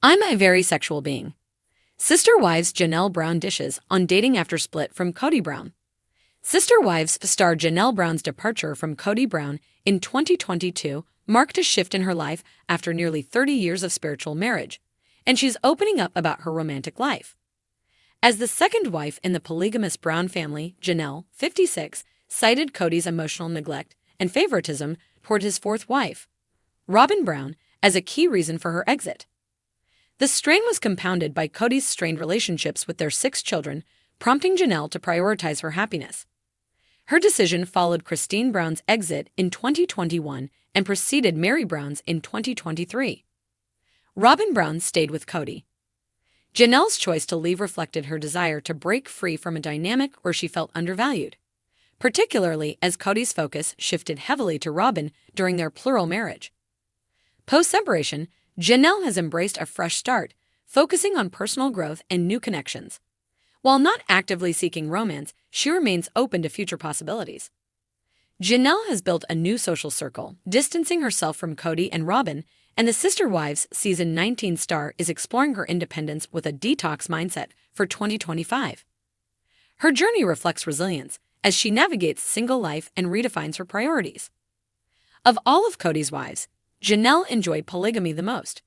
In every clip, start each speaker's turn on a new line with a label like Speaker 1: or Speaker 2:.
Speaker 1: I'm a very sexual being. Sister Wives Janelle Brown dishes on dating after split from Cody Brown. Sister Wives star Janelle Brown's departure from Cody Brown in 2022 marked a shift in her life after nearly 30 years of spiritual marriage, and she's opening up about her romantic life. As the second wife in the polygamous Brown family, Janelle, 56, cited Cody's emotional neglect and favoritism toward his fourth wife, Robin Brown, as a key reason for her exit. The strain was compounded by Cody's strained relationships with their 6 children, prompting Janelle to prioritize her happiness. Her decision followed Cristin Brown's exit in 2021 and preceded Mary Brown's in 2023. Robin Brown stayed with Cody. Janelle's choice to leave reflected her desire to break free from a dynamic where she felt undervalued, particularly as Cody's focus shifted heavily to Robin during their plural marriage. Post-separation, Janelle has embraced a fresh start, focusing on personal growth and new connections. While not actively seeking romance, she remains open to future possibilities. Janelle has built a new social circle, distancing herself from Cody and Robin, and the Sister Wives Season 19 star is exploring her independence with a detox mindset for 2025. Her journey reflects resilience as she navigates single life and redefines her priorities. Of all of Cody's wives, Janelle enjoyed polygamy the most.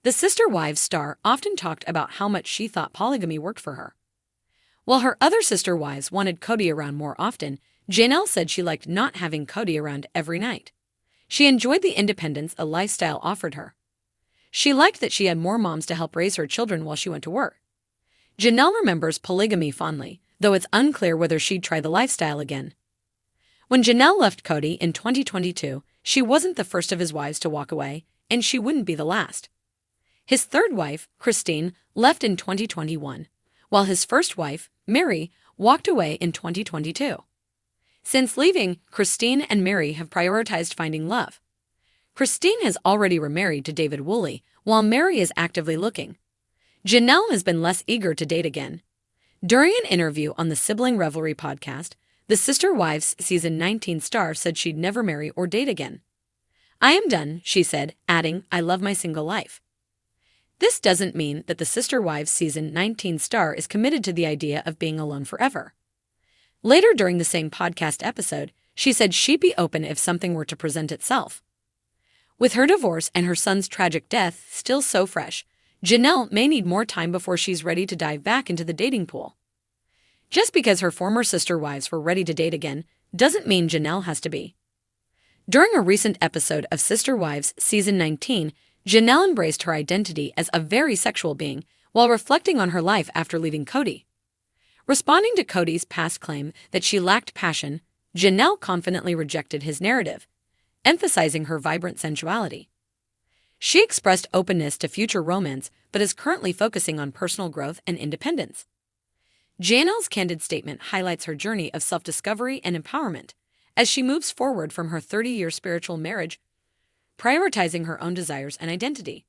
Speaker 1: The Sister Wives star often talked about how much she thought polygamy worked for her. While her other sister wives wanted Cody around more often, Janelle said she liked not having Cody around every night. She enjoyed the independence a lifestyle offered her. She liked that she had more moms to help raise her children while she went to work. Janelle remembers polygamy fondly, though it's unclear whether she'd try the lifestyle again. When Janelle left Cody in 2022, she wasn't the first of his wives to walk away, and she wouldn't be the last. His third wife, Cristin, left in 2021, while his first wife, Mary, walked away in 2022. Since leaving, Cristin and Mary have prioritized finding love. Cristin has already remarried to David Woolley, while Mary is actively looking. Janelle has been less eager to date again. During an interview on the Sibling Revelry podcast, the Sister Wives Season 19 star said she'd never marry or date again. "I am done," she said, adding, "I love my single life." This doesn't mean that the Sister Wives Season 19 star is committed to the idea of being alone forever. Later during the same podcast episode, she said she'd be open if something were to present itself. With her divorce and her son's tragic death still so fresh, Janelle may need more time before she's ready to dive back into the dating pool. Just because her former sister wives were ready to date again doesn't mean Janelle has to be. During a recent episode of Sister Wives Season 19, Janelle embraced her identity as a very sexual being while reflecting on her life after leaving Cody. Responding to Cody's past claim that she lacked passion, Janelle confidently rejected his narrative, emphasizing her vibrant sensuality. She expressed openness to future romance but is currently focusing on personal growth and independence. Janelle's candid statement highlights her journey of self-discovery and empowerment as she moves forward from her 30-year spiritual marriage, prioritizing her own desires and identity.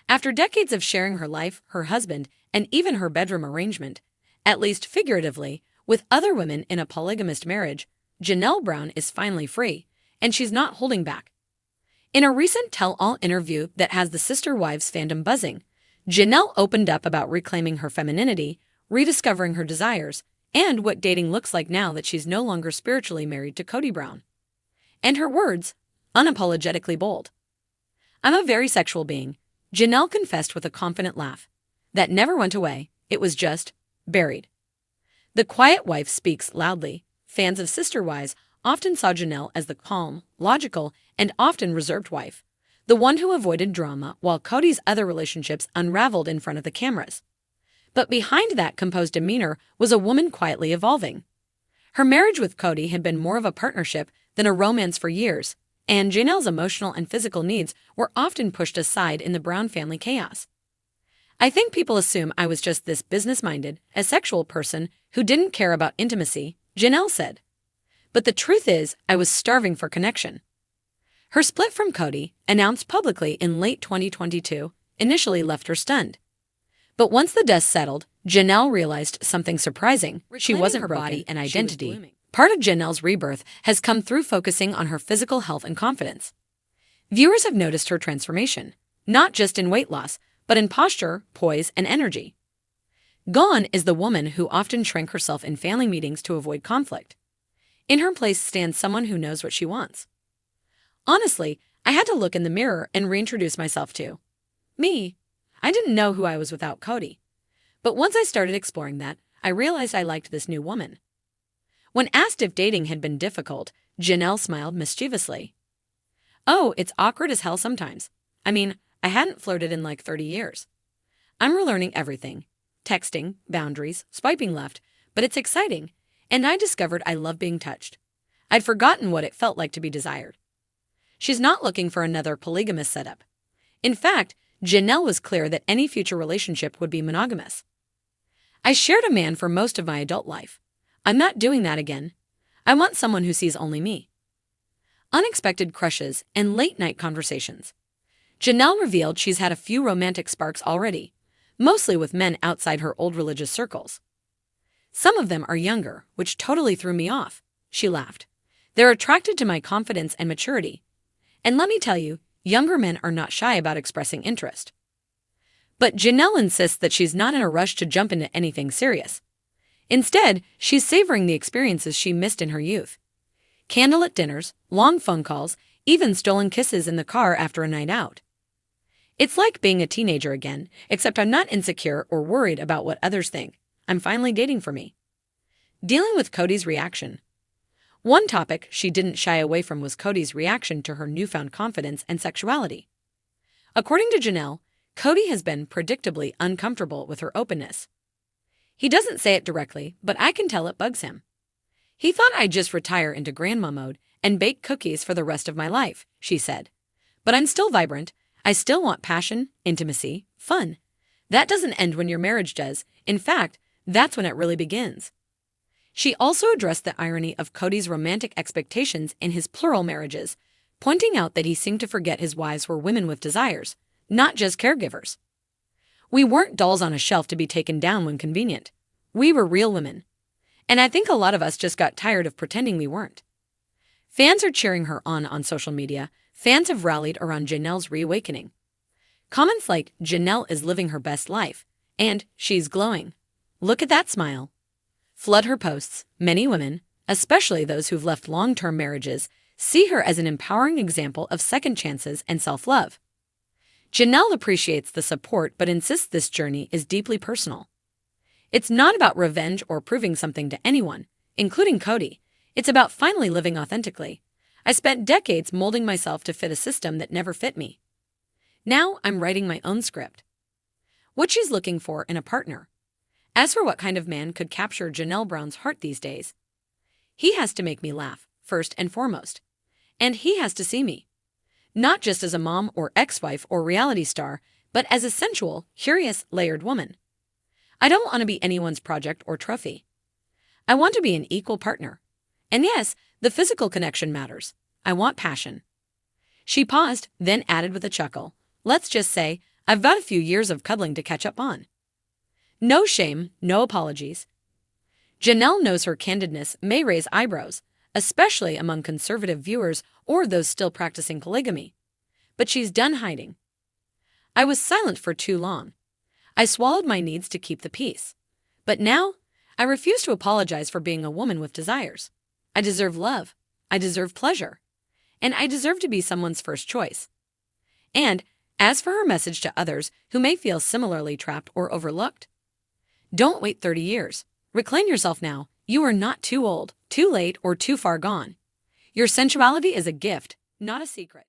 Speaker 1: After decades of sharing her life, her husband, and even her bedroom arrangement, at least figuratively, with other women in a polygamous marriage, Janelle Brown is finally free, and she's not holding back. In a recent tell-all interview that has the Sister Wives fandom buzzing, Janelle opened up about reclaiming her femininity, rediscovering her desires, and what dating looks like now that she's no longer spiritually married to Cody Brown. And her words, unapologetically bold. "I'm a very sexual being," Janelle confessed with a confident laugh. "That never went away, it was just buried." The quiet wife speaks loudly. Fans of Sister Wives often saw Janelle as the calm, logical, and often reserved wife, the one who avoided drama while Cody's other relationships unraveled in front of the cameras. But behind that composed demeanor was a woman quietly evolving. Her marriage with Cody had been more of a partnership than a romance for years, and Janelle's emotional and physical needs were often pushed aside in the Brown family chaos. "I think people assume I was just this business-minded, asexual person who didn't care about intimacy," Janelle said. "But the truth is, I was starving for connection." Her split from Cody, announced publicly in late 2022, initially left her stunned. But once the dust settled, Janelle realized something surprising. She wasn't her body and identity. Part of Janelle's rebirth has come through focusing on her physical health and confidence. Viewers have noticed her transformation, not just in weight loss, but in posture, poise, and energy. Gone is the woman who often shrank herself in family meetings to avoid conflict. In her place stands someone who knows what she wants. Honestly, I had to look in the mirror and reintroduce myself to me. I didn't know who I was without Cody. But once I started exploring that, I realized I liked this new woman. When asked if dating had been difficult, Janelle smiled mischievously. Oh, it's awkward as hell sometimes. I mean, I hadn't flirted in like 30 years. I'm relearning everything. Texting, boundaries, swiping left, but it's exciting, and I discovered I love being touched. I'd forgotten what it felt like to be desired. She's not looking for another polygamous setup. In fact, Janelle was clear that any future relationship would be monogamous. I shared a man for most of my adult life. I'm not doing that again. I want someone who sees only me. Unexpected crushes and late-night conversations. Janelle revealed she's had a few romantic sparks already, mostly with men outside her old religious circles. Some of them are younger, which totally threw me off, she laughed. They're attracted to my confidence and maturity. And let me tell you, younger men are not shy about expressing interest. But Janelle insists that she's not in a rush to jump into anything serious. Instead, she's savoring the experiences she missed in her youth. Candlelit dinners, long phone calls, even stolen kisses in the car after a night out. It's like being a teenager again, except I'm not insecure or worried about what others think. I'm finally dating for me. Dealing with Cody's reaction. One topic she didn't shy away from was Cody's reaction to her newfound confidence and sexuality. According to Janelle, Cody has been predictably uncomfortable with her openness. He doesn't say it directly, but I can tell it bugs him. He thought I'd just retire into grandma mode and bake cookies for the rest of my life, she said. But I'm still vibrant. I still want passion, intimacy, fun. That doesn't end when your marriage does. In fact, that's when it really begins. She also addressed the irony of Cody's romantic expectations in his plural marriages, pointing out that he seemed to forget his wives were women with desires, not just caregivers. We weren't dolls on a shelf to be taken down when convenient. We were real women. And I think a lot of us just got tired of pretending we weren't. Fans are cheering her on social media. Fans have rallied around Janelle's reawakening. Comments like, Janelle is living her best life, and she's glowing. Look at that smile. Flood her posts. Many women, especially those who've left long-term marriages, see her as an empowering example of second chances and self-love. Janelle appreciates the support but insists this journey is deeply personal. It's not about revenge or proving something to anyone, including Cody. It's about finally living authentically. I spent decades molding myself to fit a system that never fit me. Now I'm writing my own script. What she's looking for in a partner. As for what kind of man could capture Janelle Brown's heart these days, he has to make me laugh, first and foremost. And he has to see me. Not just as a mom or ex-wife or reality star, but as a sensual, curious, layered woman. I don't want to be anyone's project or trophy. I want to be an equal partner. And yes, the physical connection matters. I want passion. She paused, then added with a chuckle. Let's just say, I've got a few years of cuddling to catch up on. No shame, no apologies. Janelle knows her candidness may raise eyebrows, especially among conservative viewers or those still practicing polygamy. But she's done hiding. I was silent for too long. I swallowed my needs to keep the peace. But now, I refuse to apologize for being a woman with desires. I deserve love. I deserve pleasure. And I deserve to be someone's first choice. And, as for her message to others who may feel similarly trapped or overlooked, don't wait 30 years. Reclaim yourself now. You are not too old, too late, or too far gone. Your sensuality is a gift, not a secret.